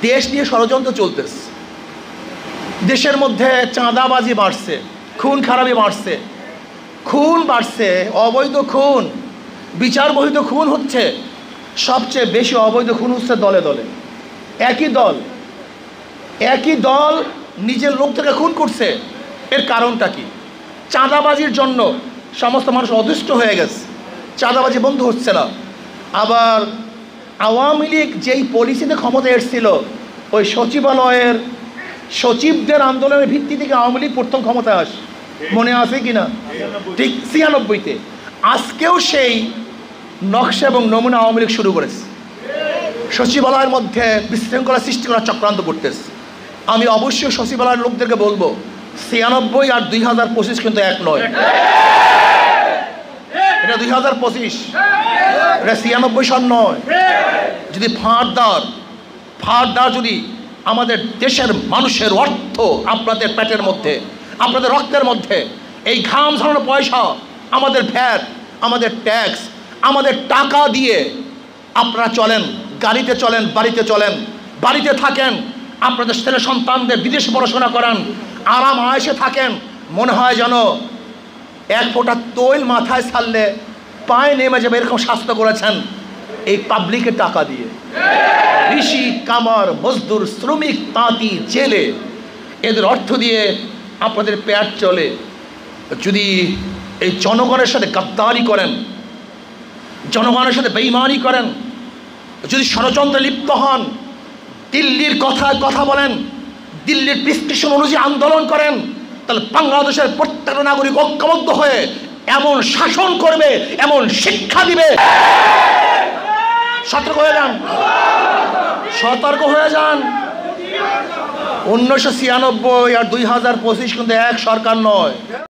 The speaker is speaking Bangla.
দেশ নিয়ে ষড়যন্ত্র চলতেছে। দেশের মধ্যে চাঁদাবাজি বাড়ছে, খুন খারাপি বাড়ছে, খুন বাড়ছে, অবৈধ খুন, বিচার বহির্ভূত খুন হচ্ছে। সবচেয়ে বেশি অবৈধ খুন হচ্ছে দলে দলে। একই দল নিজের লোকদেরকে খুন করছে। এর কারণটা কি? চাঁদাবাজির জন্য সমস্ত মানুষ অদৃষ্ট হয়ে গেছে, চাঁদাবাজি বন্ধ হচ্ছে না। আবার আওয়ামী লীগ যেই পলিসিতে ক্ষমতা এসেছিল, ওই সচিবালয়ের সচিবদের আন্দোলনের ভিত্তি থেকে আওয়ামী লীগ প্রথম ক্ষমতায় আসে, মনে আছে কি না? ঠিক 96-তে। আজকেও সেই নকশা এবং নমুনা আওয়ামী লীগ শুরু করেছে, সচিবালয়ের মধ্যে বিশৃঙ্খলা সৃষ্টি করার চক্রান্ত করতেছে। আমি অবশ্যই সচিবালয়ের লোকদেরকে বলবো, 96 আর 2025 কিন্তু এক নয়। এটা 2025, এটা 96 সন নয়। যদি ফারদার যদি আমাদের দেশের মানুষের অর্থ আপনাদের পেটের মধ্যে, আপনাদের রক্তের মধ্যে, এই ঘাম ঝরানো পয়সা, আমাদের ভ্যাট, আমাদের ট্যাক্স, আমাদের টাকা দিয়ে আপনারা চলেন, গাড়িতে চলেন, বাড়িতে চলেন, বাড়িতে থাকেন, আপনাদের ছেলে সন্তানদের বিদেশে পড়াশোনা করান, আরাম আয়েশে থাকেন, মনে হয় যেন এক ফোঁটা তৈল মাথায় ছাড়লে পায়ে নেমে যাবে, এরকম স্বাস্থ্য করেছেন এই পাবলিকের টাকা দিয়ে। ঋষি, কামার, মজদুর, শ্রমিক, তাঁতি, জেলে, এদের অর্থ দিয়ে আপনাদের পেট চলে। যদি এই জনগণের সাথে গাদ্দারি করেন, জনগণের সাথে বেঈমানি করেন, যদি ষড়যন্ত্রে লিপ্ত হন, দিল্লির কথা বলেন, দিল্লির প্রেসক্রিপশন অনুযায়ী আন্দোলন করেন, তাহলে বাংলাদেশের প্রত্যেকটা নাগরিক ঐক্যবদ্ধ হয়ে এমন শাসন করবে, এমন শিক্ষা দিবে। সতর্ক হয়ে যান, সতর্ক হয়ে যান। 1996 আর 2025 কিন্তু এক সরকার নয়।